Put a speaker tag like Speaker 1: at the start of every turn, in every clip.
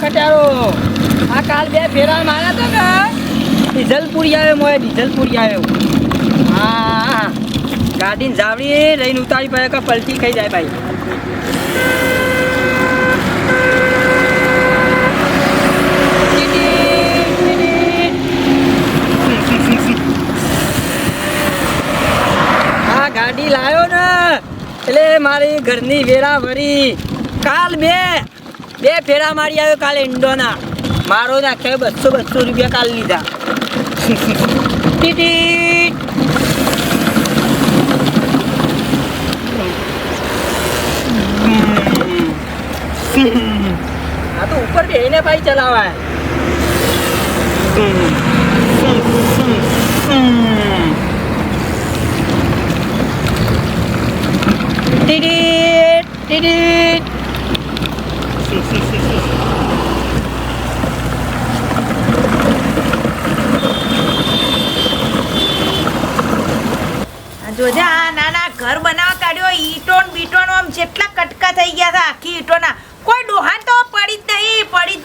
Speaker 1: ખટારો આ કાલ 2 ફેરા માર્યા તો કે ડીઝલ પૂરી આવે મોય ડીઝલ પૂરી આવ્યો હા ગાડીને જાવડી રહીને ઉતારી પડે કે પલટી ખાઈ જાય ભાઈ આ ગાડી લાવ્યો ને એટલે મારી ઘરની વેરા ભરી કાલ બે ફેરા મારી આવ્યો કાલે ઇન્ડોના મારો નાખે 200 રૂપિયા કાલ લીધા ટીટી આ તો ઉપર બેહીને ભાઈ ચલાવાય ટીટી ટીટી
Speaker 2: જોજે આ નાના ઘર બનાવવા કાઢ્યો ઈટોન બીટોન આમ જેટલા કટકા થઈ ગયા હતા આખી ઈટોના કોઈ ડોહાન તો પડી જ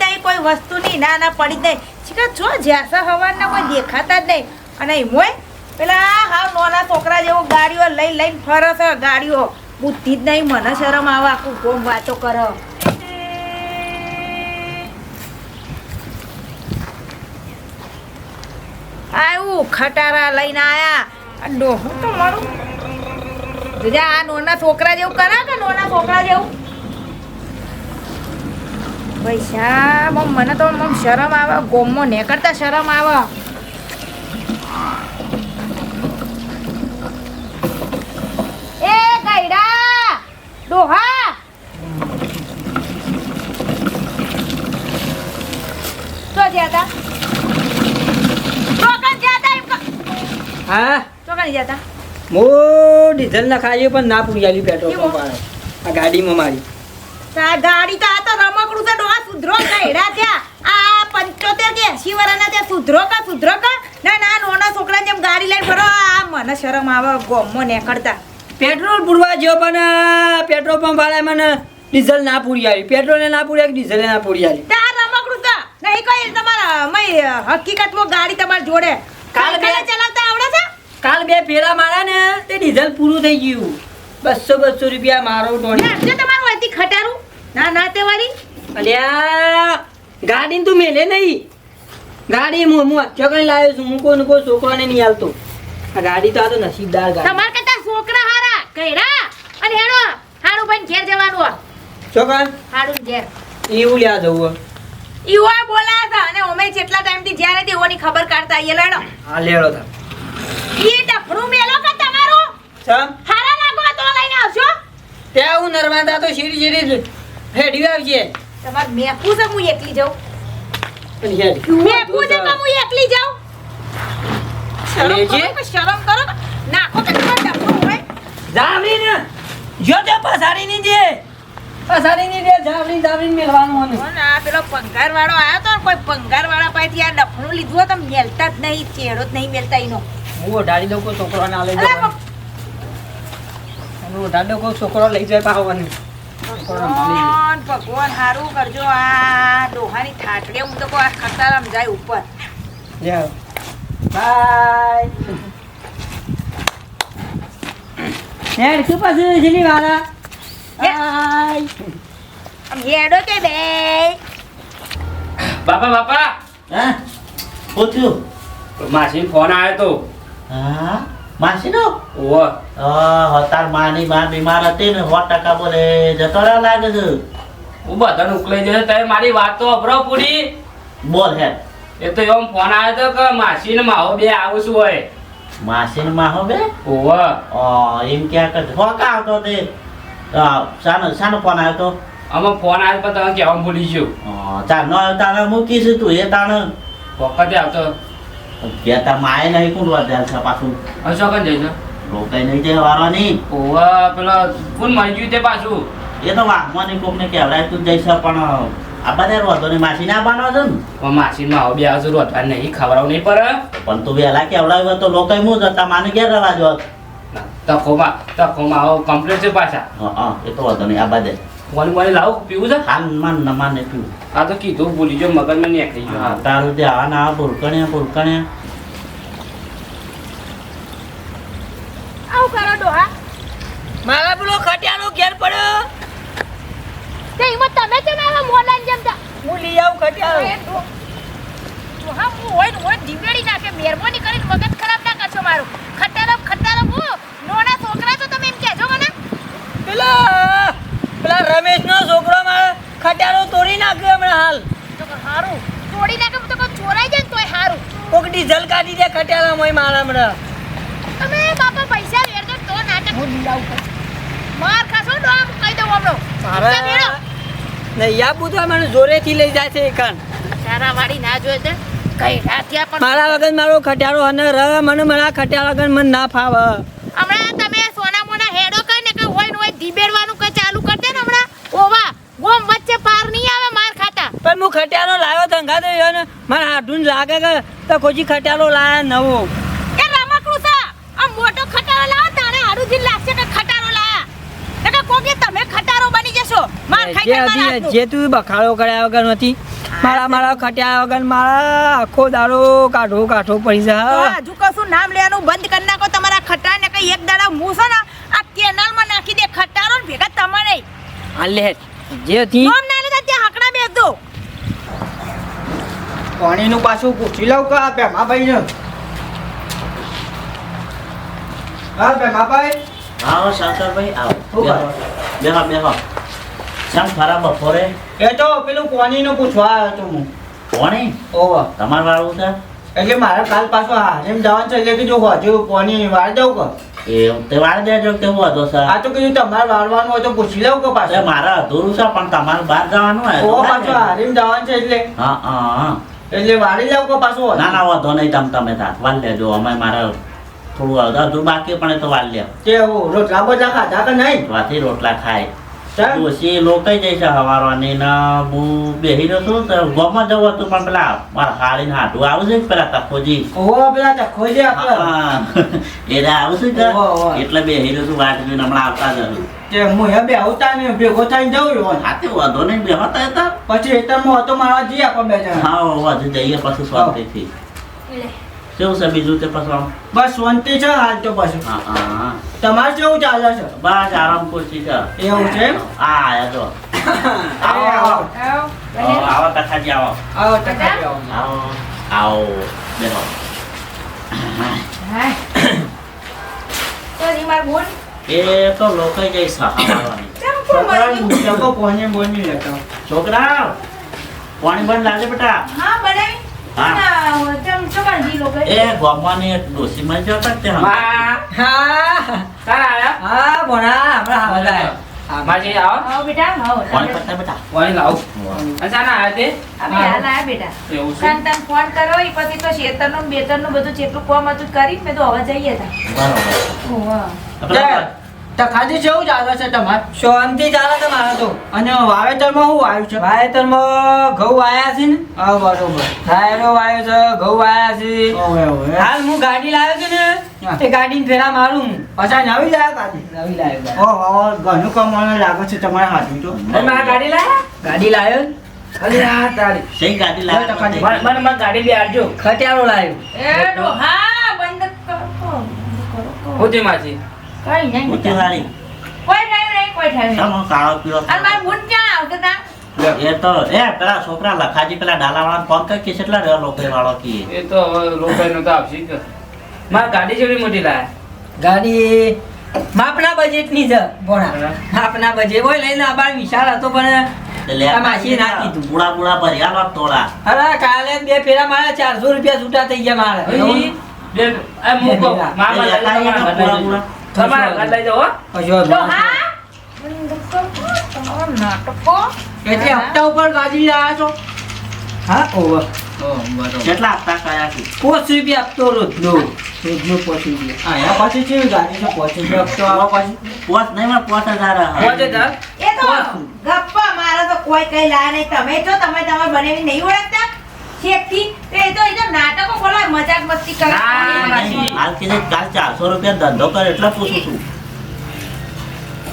Speaker 2: નહીં કોઈ વસ્તુ નહીં ના પડી જ નહીં ચીકા જો જ્યાસા હવારના કોઈ દેખાતા જ નહીં અને એમોય પેલા હાવ નાના છોકરા જેવો ગાડીઓ લઈને ફરે છે ગાડીઓ બુદ્ધિ જ નહીં મને શરમ આવે આખું કોમ વાતો કરો આવું ખટારા લઈને આયા ડોહું તો મારું જોજે આ નાના છોકરા જેવું કરે કે નાના છોકરા જેવું પૈસા મને તો શરમ આવે ગોમમાં નીકળતા શરમ આવે એ ગઈડા ડોહા તો જ્યાતા
Speaker 1: હા
Speaker 2: ચોકડી જતા
Speaker 1: મો ડીઝલ ના ખાઈ પણ ના પૂરી આલી પેટ્રોલ પંપ વાળો આ ગાડીમાં મારી
Speaker 2: તા ગાડી તો આ તો રમકડું તો ડોહા સુધરો ગઈડા ત્યાં આ 75 કે 80 વર્ષના ત્યાં સુધરો કા ના નાના છોકરા જેમ ગાડી લઈને ફરો આ મને શરમ આવે ગોમમાં નીકળતા
Speaker 1: પેટ્રોલ પૂરવા જો પણ પેટ્રોલ પંપ વાળા મને ડીઝલ ના પૂરી આલી પેટ્રોલ ના પૂરી આલી ડીઝલ ના પૂરી આલી
Speaker 2: તા રમકડું તો નહીં કોઈ તમારા હકીકતમાં ગાડી તમાર જોડે કાલ ચલાવતા આવડે છે
Speaker 1: કાલ 2 ફેરા માર્યા ને તે ડીઝલ પૂરું થઈ ગયું 200 રૂપિયા મારો ડોણી
Speaker 2: છે તમારું હતી ખટારું ના તે વાળી
Speaker 1: અલ્યા ગાડીને તું મેલે નહીં ગાડી હું અચ્છા લાવ્યો છું હું કોઈ છોકરાને નહીં આલતો આ ગાડી તો આ તો નસીબદાર ગાડી
Speaker 2: તમાર કરતા છોકરા હારા કઈરા અને હેડો હાડું ભાઈ ઘેર જવાનું
Speaker 1: છોકરા
Speaker 2: હાડું ઘેર
Speaker 1: એવું લ્યા જવું
Speaker 2: ઈવા બોલા હતા અને ઓમે જેટલા ટાઈમ થી જ્યાં હતી ઓની ખબર કાઢતા આઈએ લેડો
Speaker 1: હા લેડો તા
Speaker 2: ઈ ડફરું મેલો કે તમારો
Speaker 1: સમ
Speaker 2: હારા લાગો તો લઈને આવજો
Speaker 1: તે હું નર્મદા તો સીડી હેડી આવજે
Speaker 2: તમાર મેકુ છે હું એકલી જાઉં
Speaker 1: પણ હેડ
Speaker 2: મેકુ છે કે હું એકલી જાઉં શરમ કરો નાખો કે તમાર ડફરું હોય
Speaker 1: જાવરી ને જો તે પસાડી ની દે જાવરી મેલવાનું મને
Speaker 2: ના પેલો પંગાર વાળો આયો તો કોઈ પંગાર વાળા પાસેથી આ ડફણું લીધું તો મેલતા જ નહીં ચેડો જ નહીં મેલતા ઈનો
Speaker 1: હું ઓઢાડી દઉં કોઈ છોકરો ના લઈ જાય હું ઓઢાડી દઉં કોઈ છોકરો લઈ જાય પાવવાની
Speaker 2: ભગવાન હારું કરજો આ ડોહાની થાટડે હું તો કોઈ આ ખતારામ જાય ઉપર
Speaker 1: જાવ બાય હેડ તું પાછું જની વાળા હાય
Speaker 2: આમ હેડો કે બે
Speaker 3: બાપા
Speaker 4: હા પૂછ્યું
Speaker 3: માસી ફોન આવ્યો તો
Speaker 4: હા માસીનો
Speaker 3: ઓવો
Speaker 4: તાર માની માં બીમાર હતી ને 100% બોલે જતો રહ્યો લાગે છે
Speaker 3: હું બધાને ઉકલાઈ જશે તમે મારી વાત તો અભરો પૂરી
Speaker 4: બોલ હે
Speaker 3: એ તો એમ ફોન આવ્યો તો કે માસી ને માહો બે આવું શું હોય
Speaker 4: માસી ને માહો બે
Speaker 3: ઓવો
Speaker 4: એમ ક્યાં કરે હોકા આવતો તે સાનો ફોન આવ્યો તો
Speaker 3: આમાં ફોન આવ્યો પણ તમે કહેવા ભૂલી ગયો
Speaker 4: ચાલ ન આવ્યો તાણે મૂકીશું તું એ તાણે
Speaker 3: વખતે આવતો
Speaker 4: ગયા તાર માએ નહીં કુંડવા દે છે પાછું
Speaker 3: હવે શું કઈ જઈશ
Speaker 4: રોકાઈ નહીં જાય વારવાની
Speaker 3: ઓવા પેલો કોણ મરી ગયું તે પાછું
Speaker 4: એ તો વાઘવાની કોકને કહેવડાય તું જઈશ પણ આ બધા રોધો ને માસી ના આવવાનો છે ને
Speaker 3: માસી માં આવો બે આવજો રોટવા નહીં ખવડાવ નહીં પડે
Speaker 4: પણ તું વહેલા કેવડાવ્યો તો લોકો હું જતા માને ઘેર રહેવા જો
Speaker 3: તખોમાં આવો કમ્પ્લીટ છે પાછા
Speaker 4: એ તો વાંધો નહીં આ બધે
Speaker 3: મને લાવું પીવું છે
Speaker 4: હાલ માન ન માને પીવું
Speaker 3: આ તો કીધું ભૂલી ગયો મગજમાં નીકળી ગયો
Speaker 4: હા, તારું તે આ ના ભૂલકણ્યા
Speaker 2: આવું કરો ડોહા
Speaker 1: મારા પેલો ખટિયાનો ઘેર પડ્યો
Speaker 2: તે હિંમત તમે કેમ આવા મોલાન જેમ તા
Speaker 1: હું લઈ આવું ખટિયાનો
Speaker 2: ડોહા હું હોય ને હોય જીવેડી નાખે મહેરબાની કરીને મગજ ખરાબ ના કરશો મારું ખટારો હું નોના છોકરા છો તમે એમ કહેજો મને
Speaker 1: પેલા રમેશનો છોકરો મારે ખટિયાનો તોડી નાખ્યો હમણાં હાલ
Speaker 2: તો હારું તોડી નાખે તો કોઈ ચોરાઈ જાય ને તોય હારું
Speaker 1: કોક ડીઝલ કાઢી દે ખટિયાનામાં મારા હમણાં
Speaker 2: તમે બાપા પૈસા લેજો તો નાટક હું લઈ આવું માર ખાશો ડોહા હું કહી દઉં હમણો
Speaker 1: મારા નહીં આ બુધવા મને જોરેથી લઈ જાય છે એકણ
Speaker 2: તારા વાડી ના જોઈ દે કઈ રાત્યા પણ
Speaker 1: મારા વગર મારો ખટિયારો અને મને મારા ખટિયારા વગર મને ના ફાવે
Speaker 2: હમણાં તમે સોના મોના હેડો કઈ ને કે હોય ને હોય ધીબેડવાનું કઈ ચાલુ કર દે ને હમણાં ઓવા ગોમ વચ્ચે પાર નહીં આવે માર ખાતા
Speaker 1: પણ હું ખટિયારો લાવ્યો ધંગા દે ને મારા હાથું લાગે કે તો કોઈ ખટિયારો લાયા નવો
Speaker 2: એ રમકડું છે આ મોટો ખટારો લાવો તારે હાડું જીન લાગશે કે ખટારો લાયા નકા કોકે તમે ખટારો બની જશો માર ખાઈ કે મારા હાથનું.
Speaker 1: જે તું બખાડો કર્યા વગર નથી મારા ખટિયા વગર મારા આખો દાડો કાઢો પડી
Speaker 2: તો
Speaker 1: જાય
Speaker 2: હજુ કશું નામ લેવાનું બંધ કરી નાખો તમારા ખટાર ને કઈ એક દાડા હું છે ને આ કેનાલ માં નાખી દે ખટારો ને ભેગા તમારે
Speaker 1: હાલે જે હતી
Speaker 2: નામ ના લેતા ત્યાં હકડા બેસ દો
Speaker 1: પાણીનું પાછું પૂછી લઉં કે આ ભેમાભાઈ ને હા ભેમાભાઈ
Speaker 4: આવો શંકરભાઈ આવો
Speaker 1: શું
Speaker 4: બેહો શમ ખરા બપોરે
Speaker 1: એ તો પેલું પાણીનું પૂછવા આવ્યો તો હું
Speaker 4: કોણી
Speaker 1: ઓવા
Speaker 4: તમાર વાળું છે
Speaker 1: એટલે મારે કાલ પાછો હારેમ જવાનું છે એટલે કીધું હજુ પાણી વાર દઉં કે
Speaker 4: એ તે વાર દેજો કેવું હતો સર
Speaker 1: આ તો કીધું તમારે વાળવાનું હોય તો પૂછી લઉં કે પાછું
Speaker 4: મારા અધૂરું છે પણ તમારે બહાર જવાનું હોય
Speaker 1: ઓ પાછો હારેમ જવાનું છે એટલે
Speaker 4: હા
Speaker 1: એટલે વાળી લઉં કે પાછું
Speaker 4: ના વાંધો નહીં તમે વાર લેજો અમે મારે થોડું અધૂર બાકી પણ એ તો વાર લે
Speaker 1: તે રોટલા બોટલા ખાધા કે નહીં
Speaker 4: વાથી રોટલા ખાય
Speaker 1: ચાલ.
Speaker 4: ડોસી લોકો જઈશે હવારવાની ને હું બેહી રહ્યો છું તો ગોમાં જવું હતું પણ પેલા મારા હાડીને હાટું આવું છે પેલા તકોજી
Speaker 1: ઓહો પેલા ચખોઈ દે આપણે
Speaker 4: એને આવું છે કે
Speaker 1: ઓહો.
Speaker 4: એટલે બેહી રહ્યો છું વાટ જોઈને હમણાં આવતા જ
Speaker 1: તે હું હે બે આવતા ને ભેગો થઈને જવું રહ્યો
Speaker 4: હાથે વાંધો નહીં બેહતા હતા
Speaker 1: પછી એટલામાં હતો મારા જઈએ આપણે બે જણા
Speaker 4: હા હજુ જઈએ પછી શાંતિથી કેવું છે બીજું તે પછી આમ?
Speaker 1: બસ શાંતિ છે હાલ તો પાછું
Speaker 4: હા
Speaker 1: તમારે કેવું ચાલે છે
Speaker 4: બસ આરામ ખુશી છે
Speaker 1: એવું છે એમ?
Speaker 4: હા આયા જો
Speaker 1: આવો આવો
Speaker 4: આવો તખાજી આવો
Speaker 1: આવો ટકા
Speaker 4: આવો આવો બેહો
Speaker 2: તો ઈ માર બોલ
Speaker 4: એ તો લોકો જઈશ હવારવાની
Speaker 1: લોકો પોને બોની લેતા
Speaker 4: છોકરા પાણી બંધ લાગે બેટા
Speaker 2: હા બનાવી
Speaker 4: હા.
Speaker 2: ના ચમ ચમજી લોકો
Speaker 4: એ ગોમવાની એક ડોસી માં જતા તે હમ.
Speaker 3: માં
Speaker 1: હા
Speaker 3: તારા આયા
Speaker 1: હા ભણા હમણાં હાવલા
Speaker 3: માજી આવો
Speaker 2: આવો બેટા આવો
Speaker 4: પાણી પત્તા બેટા
Speaker 3: પાણી લાવ અચાનક આયા તે
Speaker 2: અમે હાલ આયા બેટા
Speaker 3: એવું છે
Speaker 2: કાન તને ફોન કરો ઈ પછી તો શેતરનું ને બેતરનું બધું જેટલું કામ હતું કરી મેં તો હવે જઈએ તા
Speaker 4: બરોબર
Speaker 2: ઓવા
Speaker 4: આપણે
Speaker 1: તખાજી કેવું ચાલે છે તમારે શાંતિ ચાલે છે મારે તો અને વાવેતરમાં શું આવ્યું છે વાવેતરમાં ઘઉં વાયા છે ને હા બરોબર ઠાયરો વાયો છે ઘઉં વાયા છે હાલ હું ગાડી લાવ્યો છું ને તે ગાડીને ફેરા મારું હું પાછા નવી લાવ્યો ગાડી નવી લાવ્યો ઓહો ઘણું કમાવાનું લાગે છે તમારા હાથું તો
Speaker 3: તમે આ ગાડી લાયા
Speaker 1: ગાડી લાવ્યો અરે આ તારી
Speaker 4: સહી ગાડી લાવે
Speaker 1: તખાજી.
Speaker 3: મને ગાડી બી આલજો
Speaker 1: ખટિયારો લાવ્યો
Speaker 2: એ ડોહા બંધ કરો
Speaker 3: હોતી માજી
Speaker 2: કઈ નહીં
Speaker 4: ઉતી વાળી
Speaker 2: કોઈ ઠાયું નહીં કોઈ ઠાયું નહીં
Speaker 4: ચાલો કાળો પીળો
Speaker 2: અને મારા બુટ ક્યાં આવતા તા
Speaker 4: એ તો પેલા છોકરા લખાજી પેલા ડાલા વાળા ફોન કર કે કેટલા રહ્યો લોકો વાળો કી
Speaker 3: એ તો હવે લોકોનો તો આપશે કે મારી ગાડી જેવડી મોટી લાયા
Speaker 1: ગાડી માપના બજેટની છે ભોણા માપના બજેટ હોય લઈને આબાર વિશાળ હતો પણ આ માસીએ ના કીધું.
Speaker 4: બુડા બુડા ભર્યા લો તોડા
Speaker 1: અરે કાલે 2 ફેરા મારા 400 રૂપિયા છૂટા થઈ ગયા મારે
Speaker 3: અહીં બે આ મૂકો મામા લઈ જાઓ તમારા ઘર લઈ જાઓ હો.
Speaker 1: કશો વાંધો
Speaker 2: ડોહા
Speaker 1: નહીં.
Speaker 2: બંધ કરો તમારો નાટકો
Speaker 1: એટલે હપ્તા ઉપર ગાડી લાયા છો હા ઓવર
Speaker 4: કેટલા આપતા કયા છે
Speaker 1: 5 રૂપિયા આપતો રોજનો 5 રૂપિયા આયા પાછી છે ગાડી તો 5 રૂપિયા આપતો આવા પાછી
Speaker 4: પોત નહીં માં 5000
Speaker 3: પહોંચે તાર
Speaker 2: એ તો ગપ્પા મારા તો કોઈ કઈ લાયા નહીં તમે જો તમે તમારે બનાવી નહીં ઓળખતા શેઠથી એ તો નાટકો બોલાય મજાક મસ્તી કરે
Speaker 3: ના, ના.
Speaker 4: હાલ કીધે કાલ 400 રૂપિયા ધંધો કર એટલે પૂછું છું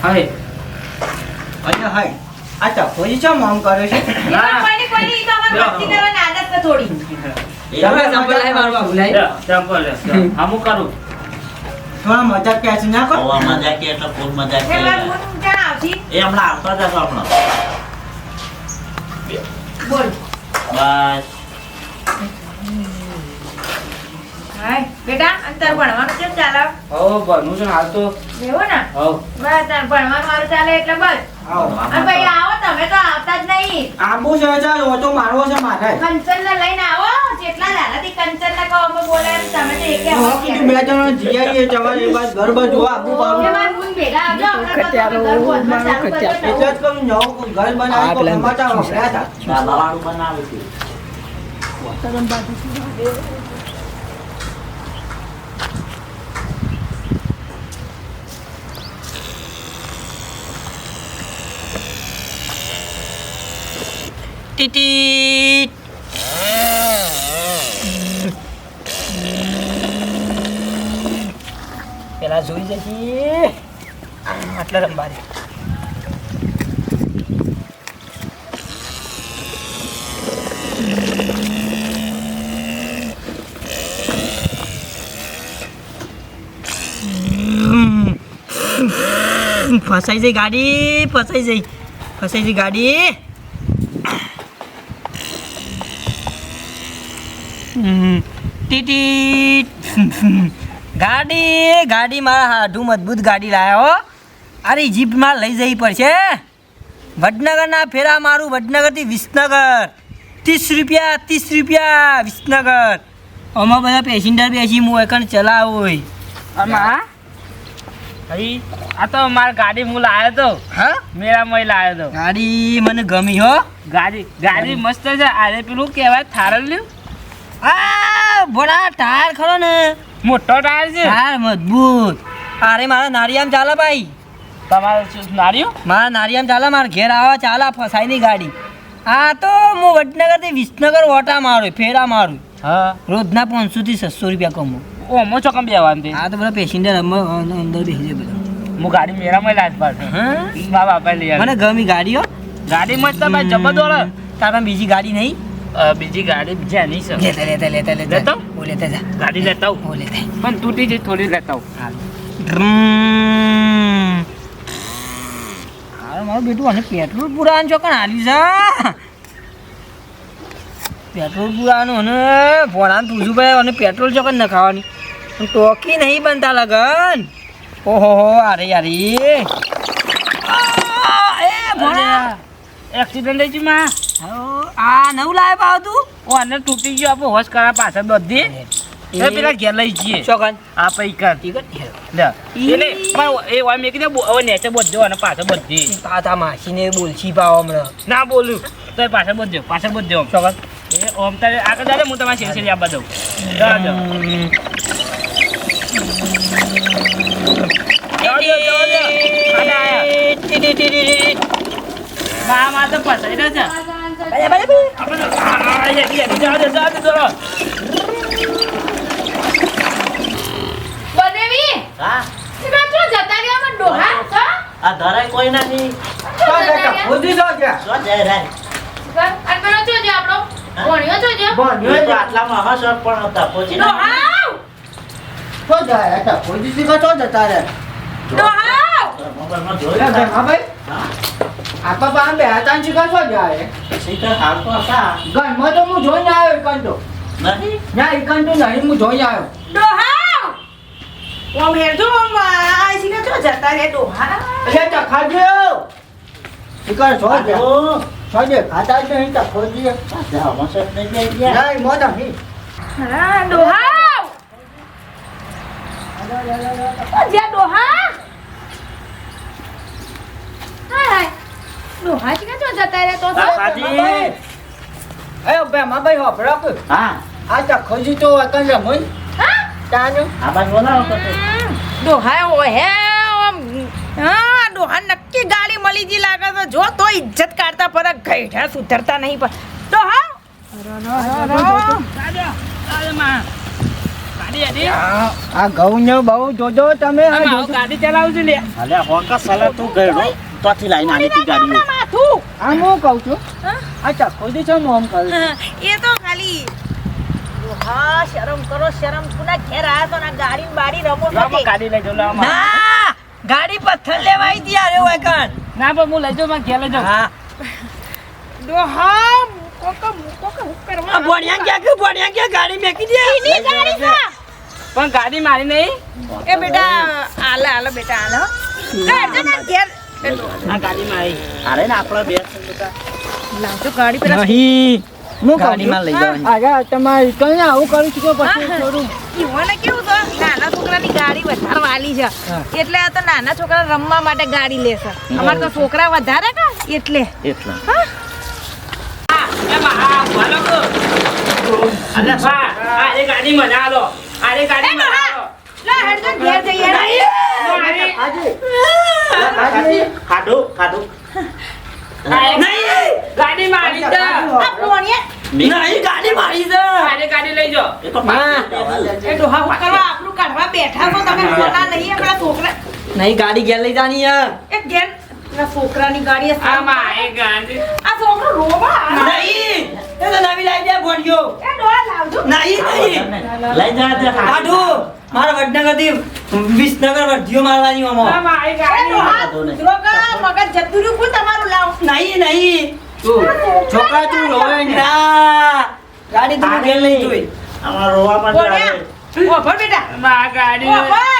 Speaker 3: હવે
Speaker 1: અહીંયા હાય
Speaker 5: આ ટકોરી ચમ આમ કરે છે?
Speaker 2: ઈ તો કોઈની ઈ તો અમારે મસ્તી કરવાની આદત છે થોડી.
Speaker 1: તમે સંભળ લાવી મારવા ભૂલાઈ.
Speaker 3: લે, ચંપલ લે. આમું કરું.
Speaker 5: થોડા મજાક ક્યાં છે ના કર?
Speaker 4: ઓવા મજાક કે એટલે ફૂલ મજાક
Speaker 2: એ
Speaker 4: કે.
Speaker 2: માર મોઢું ક્યાં આવતી?
Speaker 4: એ હમણાં આવતા જશો હમણાં.
Speaker 2: બોલ.
Speaker 4: બસ.
Speaker 2: હાય બેટા અંતર ભણવાનું કેમ ચાલે?
Speaker 3: હો, ભણું છું હાલ તો.
Speaker 2: એવું ને?
Speaker 3: હો.
Speaker 2: બસ તાર ભણવાનું મારું ચાલે એટલે બસ.
Speaker 5: આવો.
Speaker 2: અને ભાઈ આવો તમે તો આવતા જ નહીં.
Speaker 5: આંબુ છે ચાલ ઓટો મારવો છે મારે.
Speaker 2: કંચનને લઈને આવો જેટલા લાલાથી કંચનને કહો અમે બોલે એમ તમે તો એકે
Speaker 5: હવે કીધું બે જણ જીઆઈએ તમારે એ બાજુ ઘર બાજુ આંબુ
Speaker 2: એ
Speaker 5: પાડું.
Speaker 2: મારા બુન ભેગા આવજો હમણાં તો તમે ઘર બોલમાં ચાલુ કરી દો.
Speaker 5: એટલે જ કહું નવું ઘર બનાવી તો સમાચાર વપરાયા હતા.
Speaker 4: ડાબાવાળું બનાવે છે.
Speaker 1: ટીટી પેલા જોઈ જશે આટલા રંબારી ફસાઈ જઈ ગાડી ફસાઈ જઈ ગાડી ટીટી ગાડી મારા હાડું મજબૂત ગાડી લાયા હો અરે જીપમાં લઈ જવી પડશે વડનગરના ફેરા મારું વડનગરથી વિસનગર 30 રૂપિયા વિસનગર આમાં બધા પેસેન્જર બેસી હું એકણ ચલાવો હોય
Speaker 3: આમાં ભાઈ આ તો મારી ગાડી હું લાવ્યો તો
Speaker 1: હા
Speaker 3: મેળામાં લાવ્યો તો.
Speaker 1: ગાડી મને ગમી હો
Speaker 3: ગાડી મસ્ત છે. આરે પેલું કહેવાય થારલ લ્યું.
Speaker 1: આ ભોળા ટાયર ખરો ને
Speaker 3: મોટો ટાયર છે.
Speaker 1: ટાયર મજબૂત અરે મારા નારિયામ ચાલે ભાઈ
Speaker 3: તમારે શું નાર્યું?
Speaker 1: મારા નારિયામ ચાલે મારા ઘેર આવા ચાલે ફસાઈ ની ગાડી આ તો હું વડનગરથી વિસનગર ઓટા મારું ફેરા મારું
Speaker 3: હા.
Speaker 1: રોજના 500 થી 600 રૂપિયા કમું
Speaker 3: ઓમો ચોકમ બેવાનું તે.
Speaker 1: આ તો બધા પેસેન્જર અંદર બેસી જાય બધા
Speaker 3: હું ગાડી મેળામાં લાજ પાડું.
Speaker 1: હા
Speaker 3: મા બાપા લઈ
Speaker 1: મને
Speaker 3: આવ્યા.
Speaker 1: ગમી ગાડીઓ
Speaker 3: ગાડી મસ્ત ભાઈ જબરદસ્ત.
Speaker 1: તારા બીજી ગાડી નહીં
Speaker 3: બીજી ગાડી બીજા નહીં છે.
Speaker 1: લેતા
Speaker 3: લેતો?
Speaker 1: ઓ લેતા જા
Speaker 3: ગાડી લેતા આવું.
Speaker 1: ઓ લેતા
Speaker 3: પણ તૂટી જઈ થોડી લેતા આવું.
Speaker 1: હા મારું બેટું અને પેટ્રોલ પુરાવાનું ચોકન હાલી છે પેટ્રોલ પુરાવાનું અને ભોળાને પૂછું ભાઈ અને પેટ્રોલ ચોકન ન ખાવાની ટોકી નહીં બનતા લગન ઓહો અરે યાર એ ભોળા
Speaker 3: એક્સિડન્ટ થઈ ગયું માં.
Speaker 1: આ નવું લાવે પાવ તું
Speaker 3: ઓ આને તૂટી ગયો આપણે હોશ કરા પાછળ બધી. એ પેલા ઘેર લઈ જઈએ.
Speaker 1: ચોકન
Speaker 3: આ પૈકા લે એટલે પણ એ વાય મેં કીધું હવે નેચે બધો અને પાછળ બધી.
Speaker 1: તાતા માસીને બોલછી પાવ હમણાં
Speaker 3: ના બોલું તો એ પાછળ બધો
Speaker 1: ચોકન
Speaker 3: એ ઓમ તારે આગળ જાડે હું તમારી શેરી આપવા દઉં. જાજો. મા મા તો ફસાઈ રહ્યા છે.
Speaker 2: બનેવી
Speaker 4: હા
Speaker 2: એ કાચો જતા રહ્યા માં ડોહા છો
Speaker 4: આ ધરાય કોઈ નથી.
Speaker 5: ખોદી જો જ્યાં.
Speaker 4: શું જાય રે?
Speaker 2: અને પેલો જો જે આપણો ભણ્યો છો જો
Speaker 4: એ તો આટલામાં હસર પણ હતા પહોંચી
Speaker 2: ડોહાવ
Speaker 5: તો જાય હતા ખોદી શીખો તો જતા રે.
Speaker 2: ડોહાવ
Speaker 4: મોબાઈલમાં
Speaker 5: ઓલા
Speaker 4: જોઈ
Speaker 5: ઘરમાં ભાઈ
Speaker 4: હા
Speaker 5: આપા પા બે હતા શીખો તો જાય.
Speaker 4: શીખર હાલ તો હતા
Speaker 5: ઘરમાં તો હું જોઈને આવ્યો એકંતો.
Speaker 4: નથી.
Speaker 5: ના એકંતો નહીં હું જોઈ આવ્યો.
Speaker 2: ડોહાવ ઓમ હેરજો ઓમ આ શીખા છો જતા રહ્યા ડોહા
Speaker 5: એટલે ચખાડજો. શીખર છો જ્યાં.
Speaker 4: ઓ
Speaker 5: છોડે ખાતા જ નહીં તો ખોદી.
Speaker 4: જા મસર નહીં જાય ગયા.
Speaker 5: નહીં મોટા નહીં.
Speaker 2: હા ડોહાવ જ્યાં ડોહા હાય ડોહા શીખા છો જતા રહ્યા તો
Speaker 4: કાકાજી.
Speaker 5: એ બે માં ભાઈ હોપડો કે
Speaker 4: હા
Speaker 5: આ તો ખોજી તો એકંદ રમણ
Speaker 2: હા
Speaker 5: તાનું.
Speaker 4: આ બાજુ બોલાવો તો તે.
Speaker 2: ડોહા ઓહે ઓમ હા ડોહા નક્કી ગાડી મળી જી લાગે તો જો તો ઇજ્જત કાઢતા પર ગઈઢા સુધરતા નહીં પણ ડોહા
Speaker 5: આ ઘઉં ને બહુ જોજો તમે.
Speaker 3: ગાડી ચલાવું છું લે.
Speaker 4: અલ્યા હોકા સાલા તું ગયડો તોથી લાઈન આલી તી ગાડીઓ.
Speaker 2: માથું
Speaker 5: આમ હું કહું છું
Speaker 2: હા?
Speaker 5: આ ચક્કોથી છે મોમ કરું
Speaker 2: એ તો ખાલી હા શરમ કરો શરમ પુના ઘેર આયા તો ના ગાડી બાડી રમો
Speaker 3: લાવો,
Speaker 2: નથી
Speaker 3: ગાડી લઈ જાઉં, લાવો.
Speaker 1: ના ગાડી પથ્થર લેવા આવી હતી યાર હોય કાન
Speaker 3: ના પણ હું લઈ જાઉં, મારે ઘેર લઈ જાઉં.
Speaker 1: હા
Speaker 2: ડોહા મૂકો કે હું
Speaker 1: આ
Speaker 2: કરવા
Speaker 1: ભણ્યા ક્યાં ગાડી મેકી દે
Speaker 2: એની ગાડી છે
Speaker 3: પણ ગાડી મારી નહીં.
Speaker 2: એ બેટા આલે આલે બેટા આલે હો. લે જો ના ઘેર
Speaker 3: આ ગાડી મારી.
Speaker 4: અરે ને આપણા બે છે બધા.
Speaker 2: લાવજો ગાડી પેલા
Speaker 1: નહીં
Speaker 5: હું
Speaker 1: ગાડીમાં લઈ જવાની
Speaker 5: આગળ તમારે કઈ આવું કરું છું કે પછી છોડું
Speaker 2: ઈવોને કેવું છે નાના છોકરાની ગાડી વધારે વાલી છે એટલે આ તો નાના છોકરા રમવા માટે ગાડી લેશે અમાર તો છોકરા વધારે કા એટલે
Speaker 4: એટલા
Speaker 3: એમાં આ ભાલો કો. અલે બા, આ એ ગાડી મને આલો. આ એ ગાડી મને આલો.
Speaker 2: લે હેડજો ઘેર જઈએ
Speaker 3: મારી.
Speaker 4: ખાધું ખાધું
Speaker 3: આ એ ગાડી મારી છે.
Speaker 2: આ પોણીએ
Speaker 1: નહીં ગાડી મારી છે
Speaker 3: આ એ ગાડી લઈ જાઓ.
Speaker 4: એ તો
Speaker 2: એ ડોહા હું કરવા આપણું કાઢવા બેઠા છો તમે પોતા નહીં આપણા છોકરા
Speaker 1: નહીં ગાડી ઘેર લઈ જાની યાર
Speaker 2: એ ઘેર ના છોકરાની ગાડી છે.
Speaker 3: આ મારી ગાડી.
Speaker 2: આ છોકરો રોવા
Speaker 1: નહીં એ તો નવી લાવી દે ભણ્યો
Speaker 2: એ ડોહા લાવજો
Speaker 1: નહીં
Speaker 4: લઈ જા તે
Speaker 1: કાઢું મારા વડનગરથી વિસનગર વઢિયો મારવાની
Speaker 3: આ
Speaker 1: આમાં
Speaker 3: મારી
Speaker 2: એ
Speaker 3: ગાડી.
Speaker 2: ડોહા રોકા મગજ જતું રહ્યું કોણ તમારું લાવ
Speaker 1: નહીં
Speaker 5: છોકરા તું રોવે ને
Speaker 1: ના ગાડી તું ઘેર લઈ જોઈ
Speaker 4: અમાર રોવા માટે આવે.
Speaker 2: પોણ્યા ઓભર બેટા
Speaker 3: મારી ગાડી.
Speaker 2: ઓભર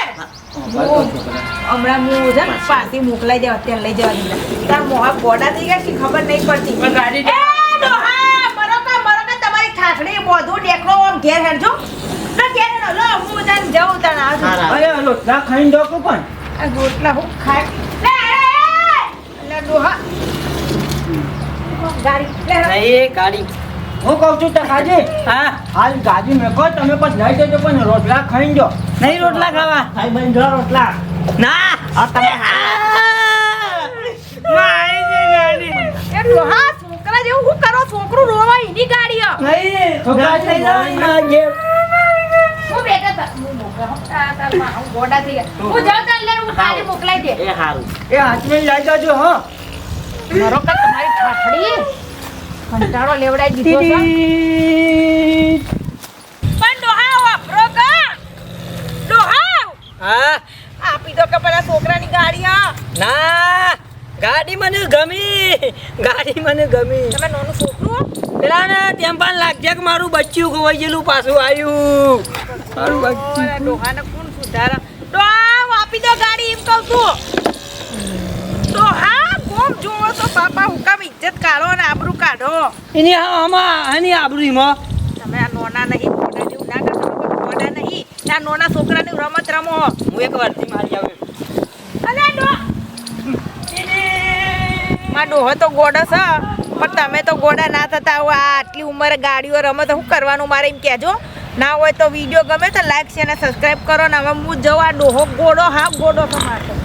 Speaker 2: હમણાં હું છે ને પાછી મોકલાઈ દેવા અત્યારે લઈ જવા દીધા તાર મોહા ગોડા થઈ ગયા છે ખબર નહીં પડતી
Speaker 3: પણ ગાડી
Speaker 2: એ ડોહા મરોકા તમારી ઠાઠડી બોધું ટેકરો આમ ઘેર હેડજો ના ઘેર હેડો લો હું તને જાઉં તને આવજો
Speaker 5: અરે રોટલા ખાઈને ડોકું પણ
Speaker 2: આ રોટલા હું ખાય લે ડોહા ગાડી લે
Speaker 1: નહીં ગાડી
Speaker 5: હું કહું છું ટકાજી
Speaker 1: હા
Speaker 5: હાલ ગાડી મેકો તમે પછી લઈ જજો પણ રોટલા ખાઈને જો
Speaker 1: નહીં રોટલા ખાવા
Speaker 4: ખાઈ બન જો રોટલા
Speaker 1: ના આ તમે
Speaker 3: મારી છે ગાડી.
Speaker 2: એ ડોહા છોકરા જેવું હું કરો છોકરું રોવા એની ગાડી આ.
Speaker 1: નહીં
Speaker 5: છોકરા
Speaker 1: ગાડી લઈ જવાની મારા ઘેર.
Speaker 2: હું બેટા તા હું મોકલા તાર માં હું ગોડા થઈ ગયા હું જાઉં તાર લે હું ગાડી મોકલાઈ દે
Speaker 4: એ હારું
Speaker 5: એ હાથમાં લઈ જજો હો
Speaker 2: મરોકા તમારી ઠાઠડી કંટાળો લેવડાઈ દીધો છે પણ ડોહા વાપરો કા ડોહા
Speaker 1: હા
Speaker 2: આપી દો કે પેલા છોકરાની ગાડી આ
Speaker 1: ના ગાડી મને ગમી ગાડી મને ગમી
Speaker 2: તમે નાનું છોકરું
Speaker 1: પેલા ને ટેમ્પાન લાગજે કે મારું બચ્ચું ખોવાઈ ગયેલું પાછું આવ્યું મારું બચ્ચું
Speaker 2: ઓલા ડોહાને કોણ સુધારા ડોહા આપી દો ગાડી એમ કહું છું ડોહા કોમ જોવો તો બાપા હુકામ ઇજ્જત કાઢો ને આબરૂ કાઢો
Speaker 1: એની આમાં આની આબરૂમાં
Speaker 2: તમે આ નોના નહીં મોટા જેવું ના કરશો મોટા નહીં આ નોના છોકરાની રમત રમો
Speaker 1: હું એક વારથી મારી આવે
Speaker 2: અલે ડો માં ડોહો તો ગોડો છે પણ તમે તો ગોડા ના થતા આવો આ આટલી ઉંમરે ગાડીઓ રમે તો શું કરવાનું મારે એમ કહેજો ના હોય તો વિડીયો ગમે તો લાઈક છે અને સબસ્ક્રાઈબ કરો ને હવે હું જવા ડોહો ગોડો હા ગોડો છે મારે